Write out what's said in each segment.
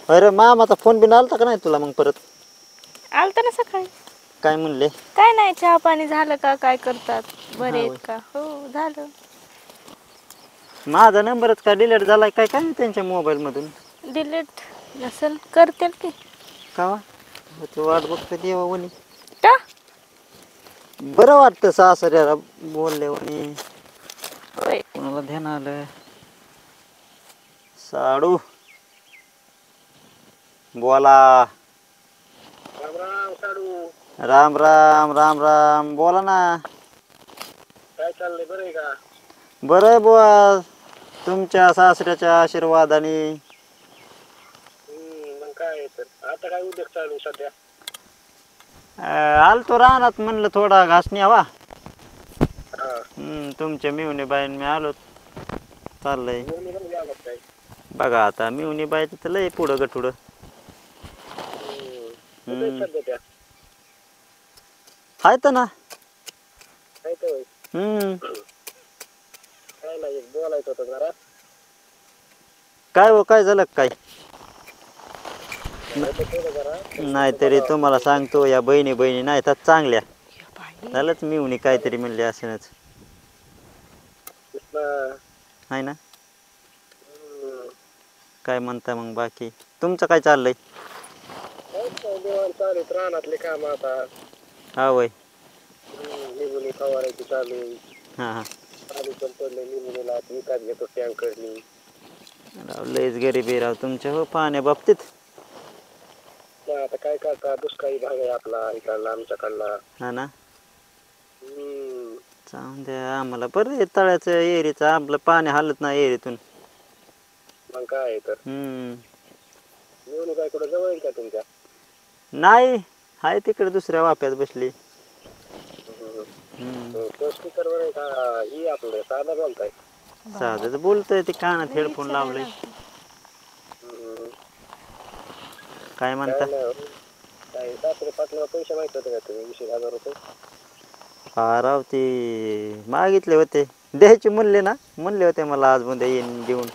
अरे मामाचा फोन बिन आलता का नाही तुला मग परत? आलता ना सकाळी. काय म्हणले? काय नाही, चहा पाणी झालं का, काय करतात, बरे हा आहेत होय. का? हो झालं. माझा नंबरच काय डिलीट झालाय काय काय त्यांच्या मोबाईल मधून? डिलीट नसेल, करतील की. कवा? तू वाट बघतो देवावानी. का? बरं वाटतं सासऱ्याला बोलल्यावानी. होय. कोणाला ध्यान आलं? साडू बोला. राम राम साडू. राम राम राम राम, बोला ना. काय चाललंय, बरं आहे का? बरं आहे बुवा, तुमच्या सासऱ्याच्या आशीर्वादाने. मग काय तर आता काय उद्योग चालू आहे सध्या? आलतो रानात, म्हणलं थोडा घास न्यावा. हा. तुमच्या मिवणी बाईन मी आलो. चाललंय येऊन पण घ्यावं काय? बघा आता, मिवणी बाईचं तर लय पुढं गठुडं. कुठे आहेत सध्या त्या? आहेत ना. काय तर काय नाही, बोलायचं होतं जरा. काय हो, काय झालं काय? बोलायचं होतं जरा. नाहीतरी तुम्हाला सांगतो, या बहिणी बहिणी नाही तर चांगल्या. बाई. झालंच मिवणी काहीतरी म्हणले असेनच. कृष्णा. आहे ना. काय म्हणता मग बाकी, तुमचं काय चाललंय? काय देवान चालू आहेत रानातले काम आता. हा वय. लिंबुनी फवारायची चालू आहे. हां हां. पाणी पण पडलंय लिंबुनीला, विकत घेतो टँकरनी. राव लयच गरिबी राव तुमच्या हो पाण्या बाबतीत. आता काय करता, दुष्काळी भाग आहे आपला इकडला, आमच्याकडला. हा ना. हम्म. जाऊन द्या आम्हाला, बरं तळ्याचं एरीचं आपलं पाणी हलत नाही एरीतून. मग काय तर मिळून काय कुठं जवळ आहे का तुमच्या? नाही, आहे तिकडे दुसऱ्या वाफ्यात बसली. स्पीकरवर आहे का ही आपलं साधा बोलताय? साधंच बोलतोय, ते कानात हेडफोन लावले. काय म्हणता? काय नाही, काय सासरे पाटलाला पैसे माहित होते का तुम्ही? 20,000 रुपये. हा राव, ते मागितले होते, द्यायचे म्हणले ना, म्हणले होते मला आज मध्ये येईन देऊन.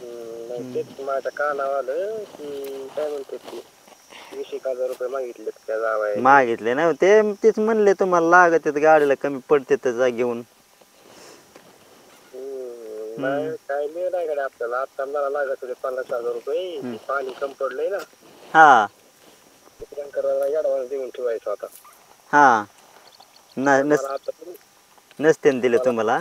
नाही तेच माझ्या कानावर आलं की काय म्हणते ती 20,000 रुपये मागितले त्या जावायला. मागितले ना ते, तेच म्हणले तुम्हाला लागत आहेत गाडीला, कमी पडते तर जा घेऊन. नाही काय मिळेल नाही कडे आपल्याला, आता मला लागत होते 50,000 रुपये. पाणी कम पडलंय ना. हा. टँकरला ऍडव्हान्स देऊन ठेवायचा होता. हा. मला आता नसते दिले तुम्हाला?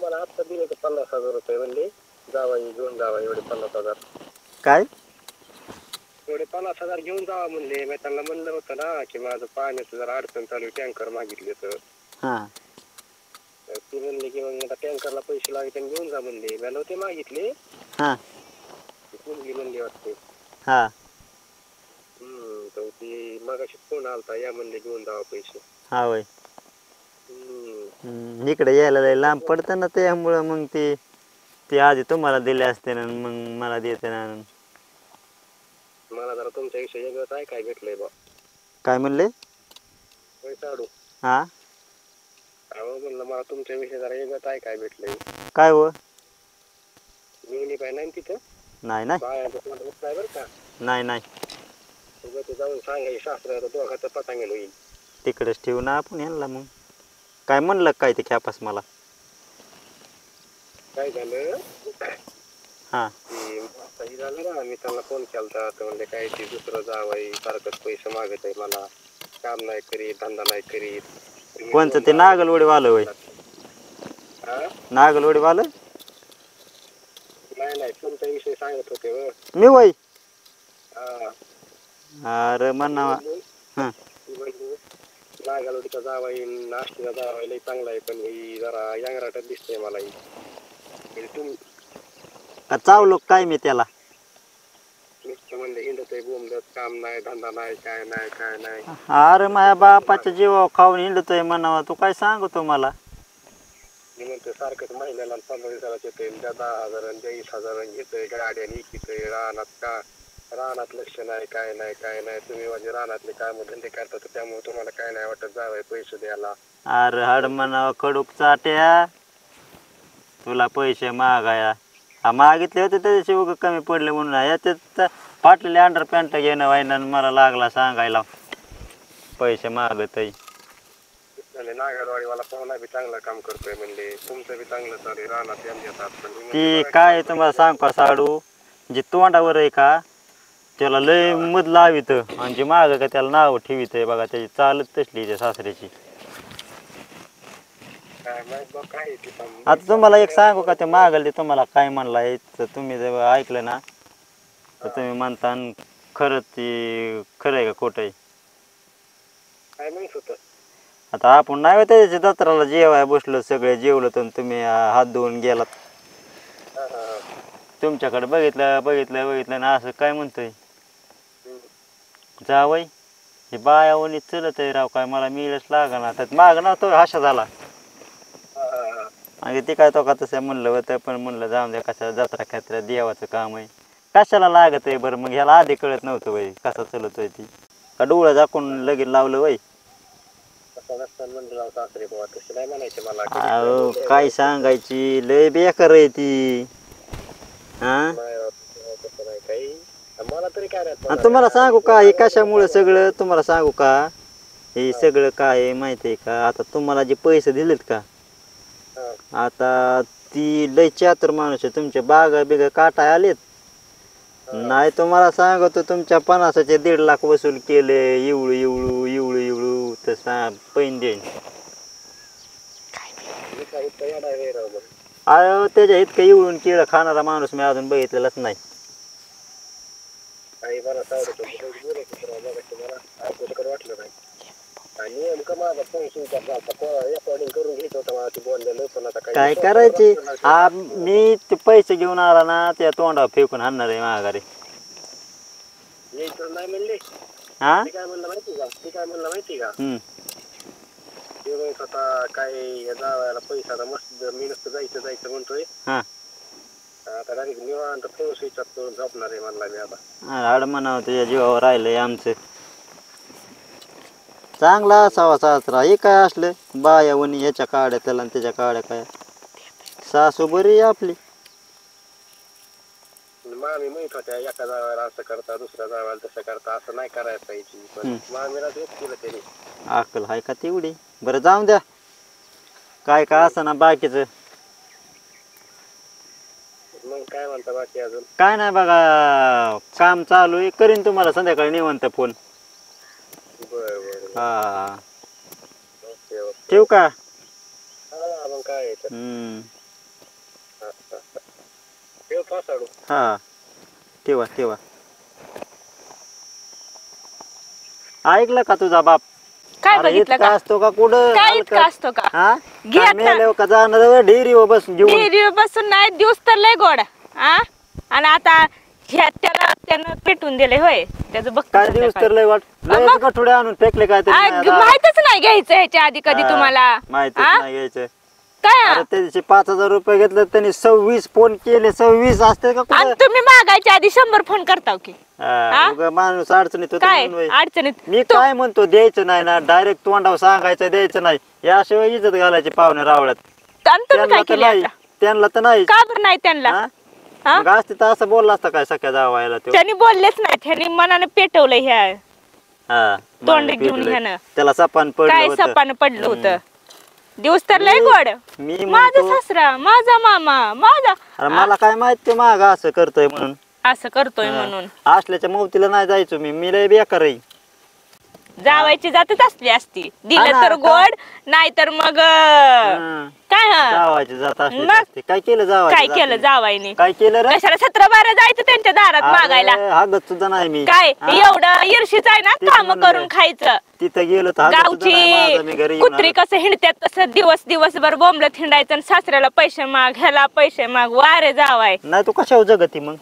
मला आता दिले तर 50,000 रुपये, म्हणले जावाई घेऊन जावा एवढे 50,000. काय? एवढे 50,000 घेऊन जावा म्हणले. मी त्यांना म्हणलं होतं ना की माझं पाण्याचं जरा अडचण चालू, टँकर मागितले तर. हा. ती म्हणले की मग आता टँकरला पैसे लागते घेऊन जा म्हणले. मी नव्हते मागितले. हा. मुलगी म्हणली वाटते. हा. तर ती मगाशी फोन आलता, या म्हणले घेऊन जावा पैसे. हा वय. इकडे यायला लय लांब पडतं ना, त्यामुळं मग ते आधी तुम्हाला दिले असते ना, मग मला देते ना. मला जरा तुमच्या विषयी वेगळंच आहे काय भेटलंय बा. काय म्हणले? साडू. हा. अहो म्हणलं मला तुमच्या विषयी जरा वेगळंच आहे काय भेटलंय. काय हो? मिळून काय नाही तिथं? नाही नाही. बायाचं तोंड नाही बरं का. नाही नाही. ते जाऊन सांगाय शास्त्राचं दोघाचं पटांगण होईल. तिकडेच ठेवू ना आपण ह्यांना. मग काय म्हणलं काय ते ख्यापास मला? काय झालं? हा. ते झालं ना, मी त्यांना फोन केलता तर म्हणले काय ते दुसरं जावई सारखंच पैसे मागत आहे मला, काम नाही करीत, धंदा नाही करीत. कोणचं ते नागलवडीवालं होय? नागलवडीवालं? नाही नाही, तुमच्या विषयी सांगत होते हो. मी वय? हा. अरे म्हणावा. हां. नागलवडीचा जावाई नाशिकचा जावाई लई चांगला आहे, पण ही जरा यांगराटच दिसते मला ही. का चावलो काय मी त्याला? नुसतं म्हणले हिंडतोय बोंबलत, काम नाही, धंदा नाही, काय नाही काय नाही. अरे माझ्या बापाच्या जीवावर खाऊन हिंडतोय म्हणावा, तू काय सांगतो मला? मी म्हणतोय सारखंच महिन्याला 15,000 येतोय, 10,000 20,000 घेतोय, गाड्याने इकितोय, रानात लक्ष नाही, काय नाही काय नाही. तुम्ही माझे रानातले काम धंदे करता तर त्यामुळे तुम्हाला काय नाही वाटत जावंय पैसे द्यायला. अरे हड म्हणावं खडूक चाट्या, तुला पैसे मागाया. हा मागितले होते त्याच्याशी उगा कमी पडले म्हणून याच्यात फाटलेले अंडर पॅन्ट घेणं व्हायना मला लागला सांगायला पैसे मागत नागरवाडीवाला पाहुणा बी चांगलं काम करतोय म्हणले, तुमचं बी चांगलं चालू आहे, रानात याम येतात, पण मी ती म्हणलं काय आहे तुम्हाला सांग का साडू जे तोंडावर आहे का त्याला लय मध लावित आणि जे माग का त्याला नाव ठेवित बघा त्याची चालत तसली त्या सासऱ्याची. काय माहित बा काय आहे ते पण. आता तुम्हाला एक सांगू का ते मागल ते तुम्हाला काय म्हणलाय तर तुम्ही जर ऐकलं ना तर तुम्ही म्हणता न खरं ती खरं आहे का खोटं आहे. काय म्हणत होतं? आता आपण नाही होत त्याच्या दत्राला जेवाय बसलो सगळे जेवलं तर तुम्ही हात धुवून गेलात. हा, हा, हा. तुमच्याकडे बघितलं ना असं काय म्हणतोय हम्म. जावई हे बायावणी चलत आहे राव काय मला मिळच लागा ना तर माग ना तो हशा झाला हा, हा, हा. आणि ते काय तो का तसं म्हणलं होतं पण म्हणलं जाऊन द्या कशा जत्रा खात्रा देवाचं काम आहे कशाला लागत आहे बरं मग ह्याला आधी कळत नव्हतं वय कसा चलतोय ती का डोळं झाकून लगीन लावलं वय. असं नसताना म्हणलं राव सासरे बुवा तसे नाही म्हणायचे मला. अहो काय सांगायची लय बेकार आहे ती हा. नाही राव, तसं नाही काही. मला तरी काय राहत आणि तुम्हाला सांगू का हे कशामुळे सगळं तुम्हाला सांगू का हे सगळं काय आहे माहिती आहे का आता तुम्हाला जे पैसे दिलेत का आता ती लय चातुर माणूस आहे तुमच्या बागा बिगा काटाय आलेत नाही तुम्हाला सांगतो तुमच्या 50चे 1.5 लाख वसूल केले इवळू तर पैन देईन. अहो त्याच्या इतकं इवळून केळं खाणारा माणूस मी अजून बघितलेलाच नाही. वाटलं नाही आणि नेमकं माझा फोन स्विच ऑफ झाला रेकॉर्डिंग करून घेत होता मला ते बोललेलं पण आता काय करायचे मी ते पैसे घेऊन आला ना त्या तोंडावर फेकून आणणार आहे माघारी. यायचं नाही म्हणले हा ती काय म्हणलं माहिती का हम्म ते म्हणत आता काय जावायला पैसा मस्त मी नुसतं जायचं म्हणतोय. हा आता डायरेक्ट निवांत फोन स्विच ऑफ करून झोपणार आहे म्हणला मी आता. हाड म्हणावं तुझ्या जीवावर राहिलंय आमचं चांगला असावा सासरा हे काय असलं बाया वणी ह्याच्या काड्या त्याला आणि त्याच्या काड्या काय सासू बरी आहे आपली. मामी म्हणत होत्या एका जावायला असं करता दुसऱ्या जावायला तसं करता असं नाही करायला पाहिजे पण मामीला तेच केलं त्याने. अक्कल आहे का तेवढी बरं जाऊन द्या काय काय असं ना बाकीचं. मग काय म्हणता बाकी अजून? काय नाही बघा काम चालू आहे करीन तुम्हाला संध्याकाळी निवांत फोन. बरं हा ओके ओके. ठेवू का. हा मग काय आहे तर. ठेवतो साडू. हा ठेवा ऐकलं का तुझा बाप काय अरे बघितलं इतका का असतो का कुठं काय इतकं असतो का हा घे आता. का जाणार डेअरीवर बसून घेऊन डेअरीवर बसून नाही दिवस तर लय गोड हा आणि आता त्यानं पेटून दिले होय त्याचं बघ काय दिवस तर लय वाट लय गठुडे आणून फेकले काय माहितच नाही घ्यायचं ह्याच्या आधी कधी तुम्हाला माहितीच हा? नाही घ्यायचं काय अरे त्याचे 5,000 रुपये घेतले त्यांनी 26 फोन केले 26 असते का आणि कुठं तुम्ही मागायच्या आधी 100 फोन करताव की हा, उगा माणूस अडचणीत होतो काय म्हणून होय. अडचणीत मी काय म्हणतो द्यायचं नाही ना डायरेक्ट तोंडावर सांगायचं द्यायचं नाही याशिवाय इज्जत घालायची पाहुणे रावळ्यात आणि तुम्ही काय केलं आता? त्यांना तर नाही का बरं नाही त्यांना हा? मग असते तर असं बोलला असता काय सख्या जावायला तो त्यांनी बोललेच नाही त्यांनी मनाने पेटवलं ह्या हा तोंड मला घेऊन पिटलंय. ह्यानं. त्याला सपान पडलं काय होतं. सपानं पडलं होतं दिवस तर लय गोड मी माझा म्हणतो सासरा माझा मामा माझा अरे मला काय माहित ते माग असं करतोय म्हणून असं करतोय म्हणून असल्याच्या मौतीला नाही जायचो मी लय बेकार आहे जावायची जातच असली असती हा दिलं ना, तर का? गोड नाही तर मग हा. काय हा जावायचे जात असले मग? असते. काय केलं जावायचे काय जात केलं नाही. जावायनी काय केलं रे कशाला 17-12 जायचं त्यांच्या दारात मागायला हागत सुद्धा नाही मी काय हा? एवढं ईर्षीच आहे ना तेच काम म्हणलं. करून खायचं तिथं गेलो तर हागत सुद्धा नाही माझा, मी घरी गावची येऊन कुत्री आलो. कसं हिंडत्यात तसं दिवसभर बोंबलत हिंडायचं आणि सासऱ्याला पैसे माग ह्याला पैसे माग वारे जावाय नाही तू कशावर जगती मग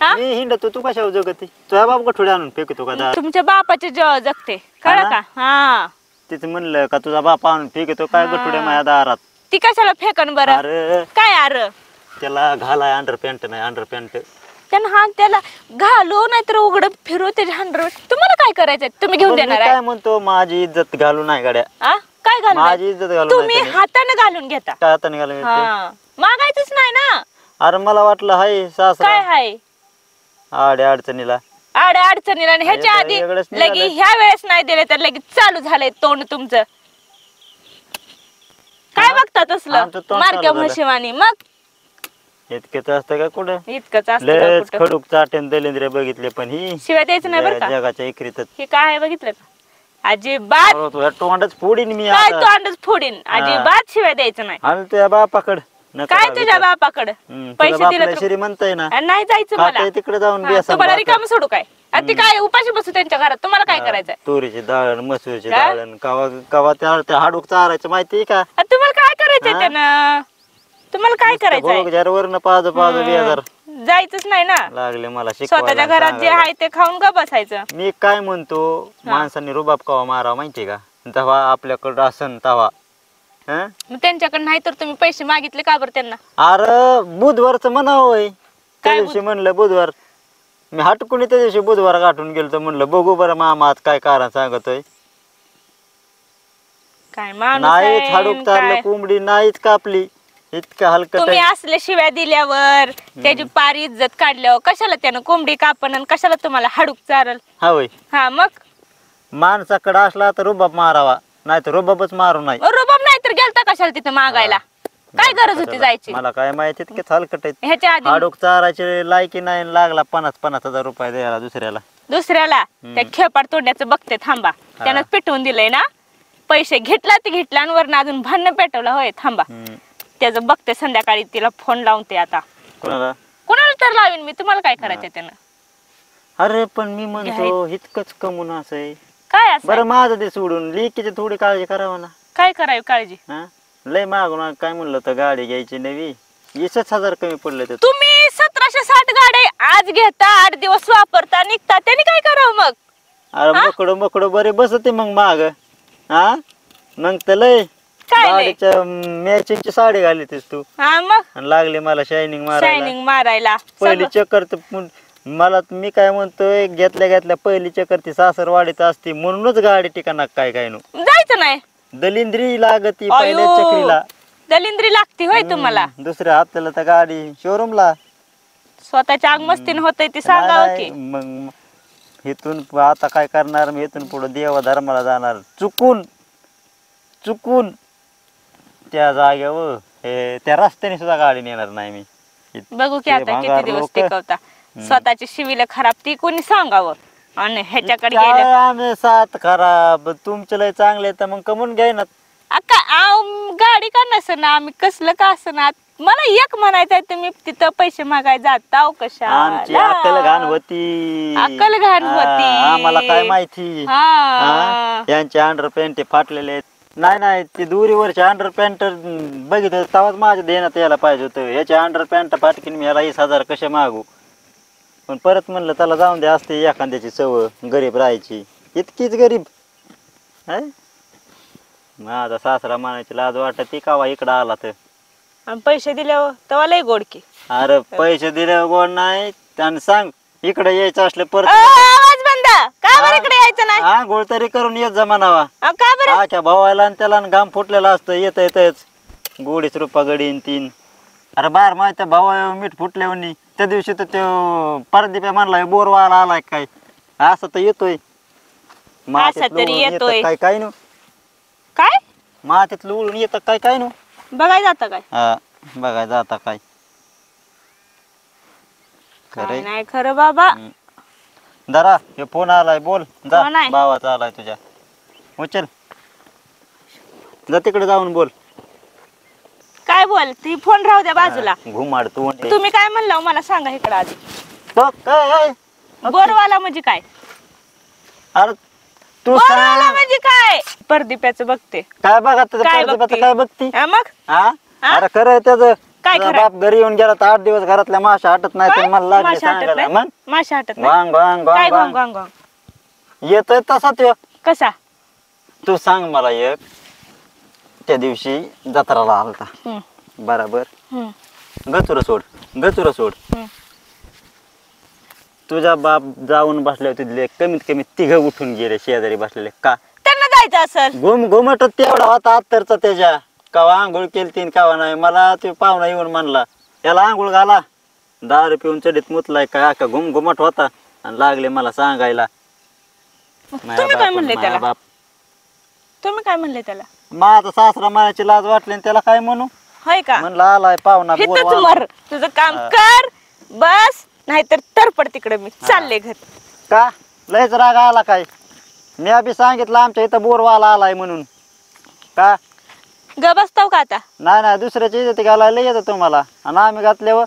हा? मी हिंडतो तू कशावर जगती तुझ्या बाप गठोडे आणून फेकतो का दार तुमच्या बापाचे जेव्हा जगते कळलं हा? का हा तिथे म्हणलं का तुझा बाप आणून फेकतो काय गठोडे माझ्या दारात ती कशाला फेकन बरं अरे काय अर त्याला घालाय अंडर पॅन्ट नाही अंडर पॅन्ट त्यानं हा त्याला घालू नाहीतर उघड फिरू त्याच्या हंड्रेड तुम्हाला काय करायचंय तुम्ही घेऊन देणार काय आहे म्हणतो माझी इज्जत घालू नाही गाड्या हा? काय घालू माझी इज्जत घालू तुम्ही नाही हाताने घालून घेता काय हाताने घालू हा मागायचंच नाही ना अरे मला वाटलं हाय काय सासरा हाय आड्या अडचणीला. आड्या अडचणीला आणि ह्याच्या हे तर आधी वेगळंच लगी निघालंय. ह्या वेळेस नाही दिले तर लगेच चालू झालंय तोंड तुमचं. काय बघता तसलं आमचं तोंड मारक्या चालू झालं. म्हशीवानी मग इतकंच असतं का कुठं? इतकंच असतं का लयच कुठं? खडूक चाट्यान दलिंद्रे बघितले पण ही शिवाय द्यायचं नाही बरं का. जगाच्या इकरीतच. हे काय आहे बघितलं का अजिबात तुझ्या तोंडच फोडीन मी काय आता. तोंडच फोडीन अजिबात शिवाय द्यायचं नाही. आणि तुझ्या बापाकड काय तुझ्या बापाकडं पैसे दिले तर श्रीमंत आहे ना नाही जायचं मला. खाते तिकडे जाऊन हा, बेसन तुम्हाला भाकर. रिकाम सोडू काय आणि ती काय उपाशी बसू त्यांच्या घरात तुम्हाला काय करायचंय तुरीची डाळ मसूरची काय? डाळ कवा कवा त्या हाडूक चारायचं माहितीये का? आणि तुम्हाला काय करायचंय हा? त्यानं तुम्हाला काय करायचंय वरनं पाजू पाजू बेजार जायचंच नाही ना. लागले मला स्वतःच्या शिकवायला घरात जे सांगायला. आहे ते खाऊन ग बसायचं. मी काय म्हणतो माणसांनी रुबाब कवा मारावा माहितीये का? तेव्हा आपल्याकडं असन तवा हं? मग त्यांच्याकडे नाही तर तुम्ही पैसे मागितले का बरं त्यांना. अरे बुधवारचं म्हणावं होय. त्या काय दिवशी म्हणलं बुधवार मी हटकून त्या दिवशी बुधवार गाठून गेलो म्हणलं बघू बरं मामा आज काय कारण सांगतोय. काय माणूस नाहीच आहे, हाडूक चारलं काय. कोंबडी नाहीच कापली इतकं हलकट तुम्ही आहे. असल्या शिव्या दिल्यावर त्याची पार इज्जत काढल्यावर कशाला त्यानं कोंबडी कापण आणि कशाला तुम्हाला हाडूक चारल. हा होय हा मग माणसाकडे असला तर रुबाब मारावा नाही तर रुबाबच मारू नाही. रुबाब नाही तर गेलता कशाला तिथं मागायला. काय गरज होती जायची. मला काय माहिती इतके हलकट आहेत. ह्याच्या आधी हाडूक चारायचे लायकी नाही लागला 50,000 रुपये द्यायला दुसऱ्याला. दुसऱ्याला त्या खेपाड तोंड्याचं बघते थांबा त्यानं पेटवून दिलंय ना पैसे घेतला ते घेतला आणि वरनं अजून भांडण पेटवलं होय थांबा त्याचं बघते संध्याकाळी तिला फोन लावून ते आता कोणाला? कोणाला तर लावीन मी तुम्हाला काय करायचं त्यानं. अरे पण मी म्हणतो इतकंच कमून असं आहे. काय असं बरं माझं ते सोडून लेकीची थोडी काळजी करावं ना. काय करावी काळजी. हा लय मागून काय म्हणलं तर गाडी घ्यायची नवी 20,000 कमी पडले ते. तुम्ही 1760 गाड्या आज घेता 8 दिवस वापरता निघता त्याने काय करावं मग. अरे मकडं बरे बसते मग माग हा मग तर लय काय लय? गाडीच्या मॅचिंगची साडी घालीतीस तू हा मग आणि लागले मला शायनिंग मारायला. शायनिंग मारायला पहिली सगळं. चक्कर तर मला मी काय म्हणतोय घेतल्या पहिली चक्कर ती सासरवाडीत असते म्हणूनच गाडी ठिकाणा काय काय नो जायचं नाही. दलिंद्री लागती पहिल्या अयो, चक्रीला. दलिंद्री लागती होय तुम्हाला. दुसऱ्या हप्त्याला तर गाडी शोरूमला. स्वतःच्या अंग मस्तीन होतंय ते सांगावं की. मग इथून आता काय करणार मी इथून पुढे देवा धर्माला जाणार चुकून चुकून त्या जागेवर हे त्या रस्त्याने सुद्धा गाडी नेणार नाही मी. बघू की ते आता किती भंगार दिवस लोकं. टिकवता. स्वतःची शिवीला खराब ती कोणी सांगावं आणि ह्याच्याकडे काय गेलं आम्ही साथ खराब तुमचे लय चांगले तर मग कमून घ्याय ना. अक्का गाडी का नसं ना आम्ही कसलं का असं ना मला एक म्हणायचंय तुम्ही तिथं पैसे मागाय जाताव कशा आमची अक्कल घाण होती. अक्कल घाण होती. आम्हाला काय माहिती. हा. यांचे अंडर पॅन्ट फाटलेले आहेत. नाही ते दुरीवरचे अंडर पॅन्ट बघितलं तेव्हाच माझ्या देण्यात यायला पाहिजे होतं. याचे अंडर पॅन्ट फाटकीन मी याला 20,000 कसे मागू. पण परत म्हणलं त्याला जाऊन दे असते एखाद्याची सवय गरीब राहायची इतकीच गरीब है. माझा सासरा म्हणायची लाज वाटत ती कावा इकडं आला तर. आणि पैसे दिल्यावर तेव्हा लय गोडकी. अरे पैसे दिले गोड नाही त्यानं सांग इकडे यायचं असलं परत आवाज बंद का बरं इकडे यायचं नाही. हा गोळ तरी करून येत जमानावा. का बरं आच्या भावाला आणि त्याला घाम फुटलेला असतं येतच गोडीच रुपा गडीन 3. अरे बार माझ्या भावा मीठ फुटल्यावर त्या दिवशी तर तो परदीप्या म्हणलाय बोरवाला आलाय काय असं तर येतोय असं तरी येतोय. काय काय नो काय मातीत लुळून येतं काय काय नो. बघाय जातं काय. हा बघाय जाता काय काय खरंय. नाही खरं बाबा. दरा हे फोन आलाय बोल जा कोण आहे? भावाचा आलाय तुझ्या उचल जा तिकडे जाऊन बोल. काय बोल ती फोन राहू द्या बाजूला. घुमाड तू तुम्ही काय म्हणला मला सांगा इकडं आधी. काय बोरवाला म्हणजे काय. अरे तू बोरवाला सांग म्हणजे काय परदीप्याचं बघते. काय बघा तुझं काय परदीपाचं बघती? काय बघती हा मग हा हा? अरे खरं त्याचं काय तुझा खरं? बाप घरी येऊन गेला तर 8 दिवस घरातल्या माशा हटत नाही तर काय? मला लागले माशा हटत सांगायला नाही? मग माशा हटत नाही. वांग वांग काय वांग गोंग वांग गोंग गोंग येतोय तसा तो. कसा. तू सांग मला एक त्या दिवशी जत्राला आलता हम्म, बराबर हम्म, गचुर सोड हम्म. तुझा बाप जाऊन बसले होते कमीत कमी 3 उठून गेले शेजारी बसलेले का त्यांना जायचं असेल. घुमटत तेवढा होता अत्तरचा त्याच्या कवा आंघोळ केली तीन कवा नाही मला ते पाहुणा येऊन म्हणला त्याला आंघोळ घाला. दारू पिऊन चढीत मुतलाय काय का घुमघुमट होता आणि लागले मला सांगायला. तुम्ही काय म्हणले त्याला? बाप तुम्ही काय म्हणले त्याला? माझा सासरा मायाची लाज वाटली आणि त्याला काय म्हणू होय का? म्हणलं आलाय पाहुणा बोर हिथंच वाला. मर, तुझं काम कर बस, नाहीतर तरपड तिकडे. मी चालले घर. का लयच राग आला काय? मी बी सांगितलं आमच्या इथं बोरवाला आलाय म्हणून. का ग बसताव का आता? नाही नाही दुसऱ्याची इज्जत घालायला येतं तुम्हाला आणि आम्ही घातल्यावर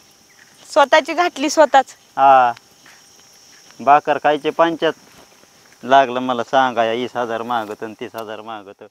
स्वतःची घातली स्वतःच. हा भाकर खायचे पंचायत लागलं मला सांगाय 20,000 मागत आणि 30,000 मागत.